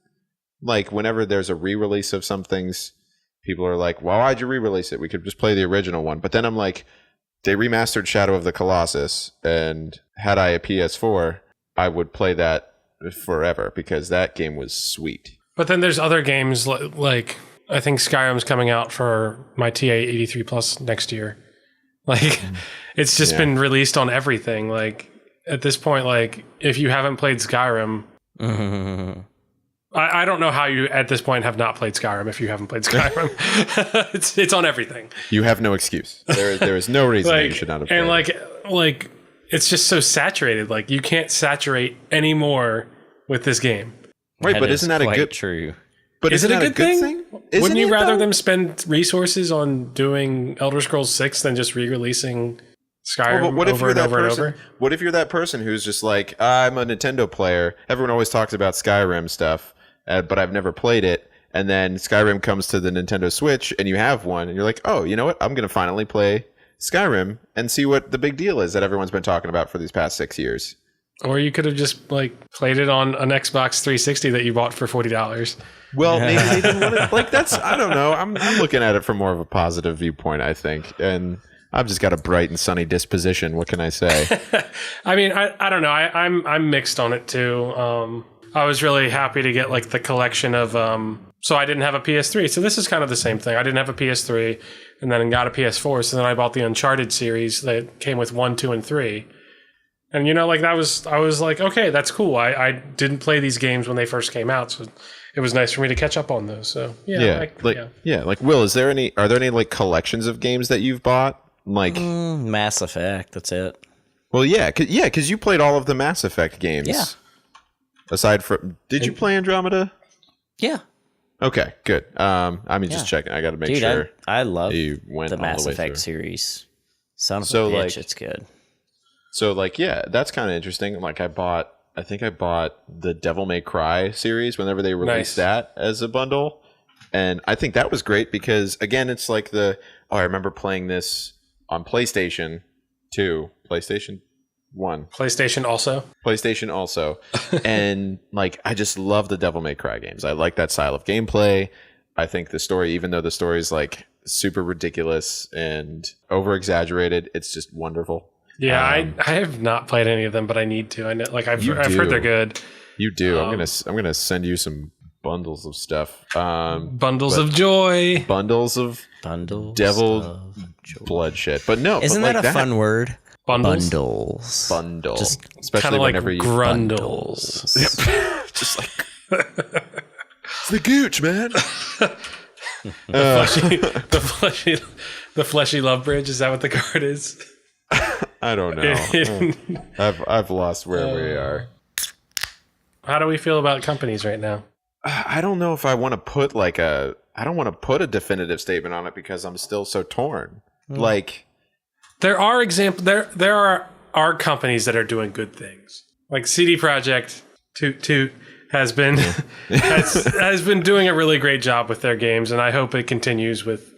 Like whenever there's a re-release of some things, people are like, well, why'd you re-release it? We could just play the original one. But then I'm like, they remastered Shadow of the Colossus, and had I a PS4, I would play that forever because that game was sweet. But then there's other games like I think Skyrim's coming out for my TA83 Plus next year. Like it's just been released on everything. Like at this point, like if you haven't played Skyrim, I don't know how you at this point have not played Skyrim if you haven't played Skyrim. it's on everything. You have no excuse. There is no reason that you should not have played. And like it's just so saturated. Like you can't saturate any more with this game. Right, but isn't that a good true? But is it a good thing? Wouldn't you rather though? them spend resources on doing Elder Scrolls 6 than just re-releasing Skyrim over and over and over? What if you're that person who's just like, I'm a Nintendo player. Everyone always talks about Skyrim stuff, but I've never played it. And then Skyrim comes to the Nintendo Switch, and you have one, and you're like, oh, you know what? I'm going to finally play Skyrim and see what the big deal is that everyone's been talking about for these past 6 years. Or you could have just played it on an Xbox 360 that you bought for $40. Well, maybe they didn't want to. That's, I don't know. I'm looking at it from more of a positive viewpoint, I think. And I've just got a bright and sunny disposition. What can I say? I mean, I don't know. I'm mixed on it too. I was really happy to get the collection of. So I didn't have a PS3. So this is kind of the same thing. I didn't have a PS3, and then got a PS4. So then I bought the Uncharted series that came with 1, 2, and 3. And I was like, okay, that's cool. I didn't play these games when they first came out, so it was nice for me to catch up on those. So yeah. Will, are there any collections of games that you've bought? Mass Effect, that's it. Well, because you played all of the Mass Effect games. Yeah. Aside from, did you play Andromeda? Yeah. Okay, good. Just checking. I got to make sure. I love you went the Mass Effect series. Son of a bitch, it's good. So that's kind of interesting. I think I bought the Devil May Cry series whenever they released that as a bundle. And I think that was great because, again, it's I remember playing this on PlayStation 2, PlayStation 1. PlayStation also. And I just love the Devil May Cry games. I like that style of gameplay. I think the story, even though the story is super ridiculous and over-exaggerated, it's just wonderful. Yeah, I have not played any of them, but I need to. I know, I've heard they're good. You do. I'm gonna send you some bundles of stuff. Bundles of joy. Bundles of devil bloodshed. But no, isn't that a fun word? Bundles. Bundle. Just especially whenever you grundles. Yep. Just it's the gooch, man. The fleshy love bridge. Is that what the card is? I don't know. I've lost where we are. How do we feel about companies right now? I don't know if I want to put I don't want to put a definitive statement on it because I'm still so torn. There are there are companies that are doing good things. Like CD Projekt Toot has been has been doing a really great job with their games, and I hope it continues with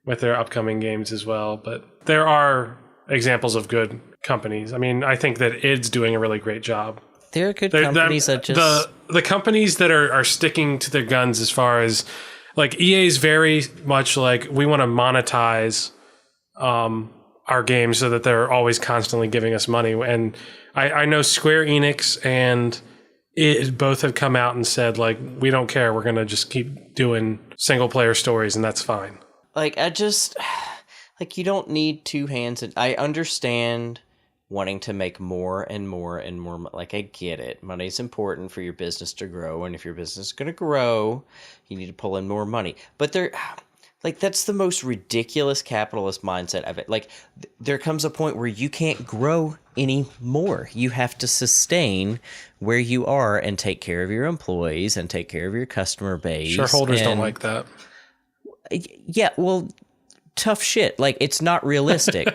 their upcoming games as well. But there are examples of good companies. I mean, I think that id's doing a really great job. There are good companies that just... The companies that are sticking to their guns as far as... EA is very much we want to monetize our games so that they're always constantly giving us money. And I know Square Enix and id both have come out and said, we don't care. We're going to just keep doing single-player stories, and that's fine. You don't need two hands. I understand wanting to make more and more and more. I get it. Money's important for your business to grow. And if your business is going to grow, you need to pull in more money. But that's the most ridiculous capitalist mindset of it. There comes a point where you can't grow anymore. You have to sustain where you are and take care of your employees and take care of your customer base. Shareholders don't like that. Yeah, well... tough shit. It's not realistic.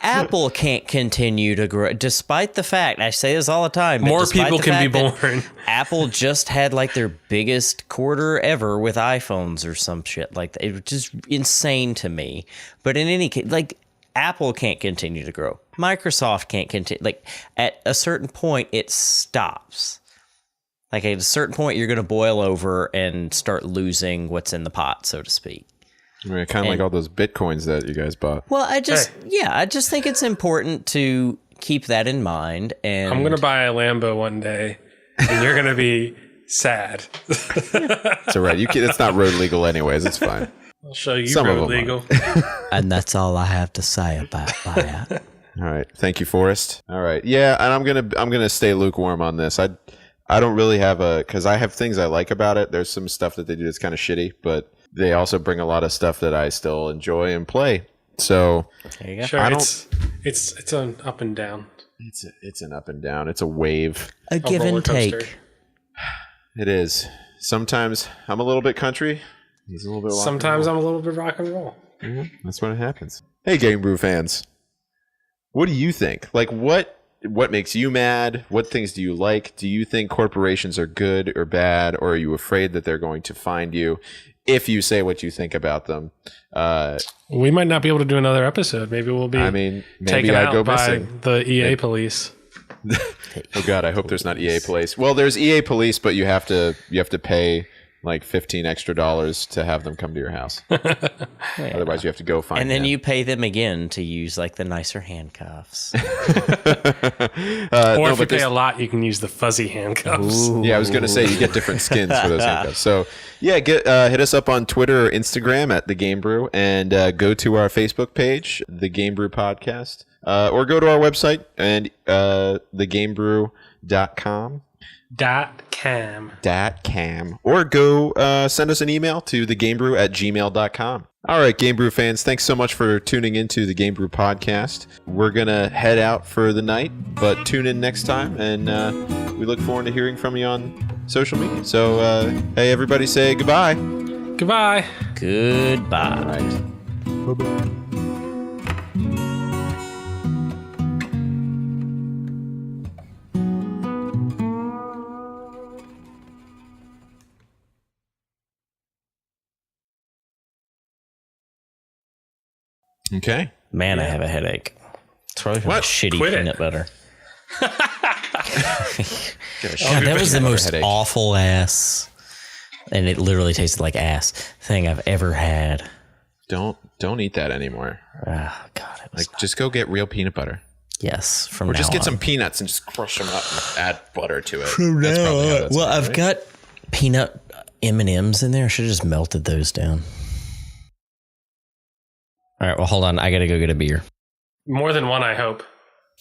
Apple can't continue to grow, despite the fact, I say this all the time, but more people can be born. Apple just had their biggest quarter ever with iPhones or some shit like that. It was just insane to me. But in any case, Apple can't continue to grow. Microsoft can't continue. At a certain point, it stops. At a certain point, you're going to boil over and start losing what's in the pot, so to speak. I mean, kind of like all those Bitcoins that you guys bought. Well, I just think it's important to keep that in mind. And I'm going to buy a Lambo one day, and you're going to be sad. It's all right. It's not road legal anyways. It's fine. I'll show you road legal. And that's all I have to say about that. All right. Thank you, Forrest. All right. Yeah, and I'm gonna stay lukewarm on this. I don't really have because I have things I like about it. There's some stuff that they do that's kind of shitty, but they also bring a lot of stuff that I still enjoy and play. So there you go. Sure, it's an up and down. It's an up and down. It's a wave. A give and take. It is. Sometimes I'm a little bit country. He's a little bit. Sometimes I'm a little bit rock and roll. That's when it happens. Hey, Game Brew fans, what do you think? Like, what makes you mad? What things do you like? Do you think corporations are good or bad, or are you afraid that they're going to find you if you say what you think about them? We might not be able to do another episode. Maybe we'll be. Maybe taken I out go by missing. the EA police. Oh God, I hope there's not EA police. Well, there's EA police, but you have to pay like $15 extra to have them come to your house. Otherwise, you have to go find. And then them. you pay them again to use like the nicer handcuffs. Or if you pay a lot, you can use the fuzzy handcuffs. Ooh. Yeah, I was going to say you get different skins for those handcuffs. So yeah, hit us up on Twitter or Instagram at The Game Brew, and go to our Facebook page, The Game Brew Podcast, or go to our website and thegamebrew.com. .cam. Or go send us an email to thegamebrew@gmail.com. All right, Game Brew fans, thanks so much for tuning into the Game Brew Podcast. We're going to head out for the night, but tune in next time, and we look forward to hearing from you on social media. So, hey, everybody say goodbye. Goodbye. Goodbye. Okay. Man, I have a headache. It's probably from What? shitty Quit it. peanut butter. God, That was the most headache. awful ass, and it literally tasted like ass thing I've ever had. Don't eat that anymore. Oh, God. It was Like, just go get real peanut butter. yes, from Or now just get on. some peanuts and just crush them up and add butter to it. From That's now probably how on. that's Well, made, I've right? got peanut M&Ms in there. I should have just melted those down. All right, well, hold on. I got to go get a beer. More than one, I hope.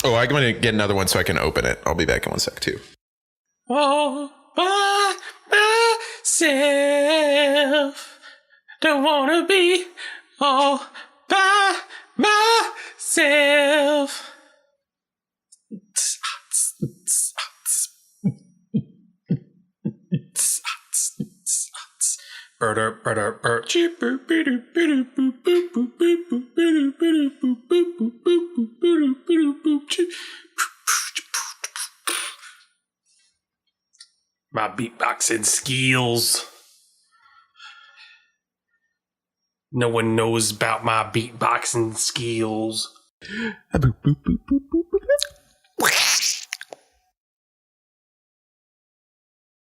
Oh, I'm going to get another one so I can open it. I'll be back in 1 sec, too. All by myself. Don't want to be all by myself. My beatboxing skills. No one knows about my beatboxing skills.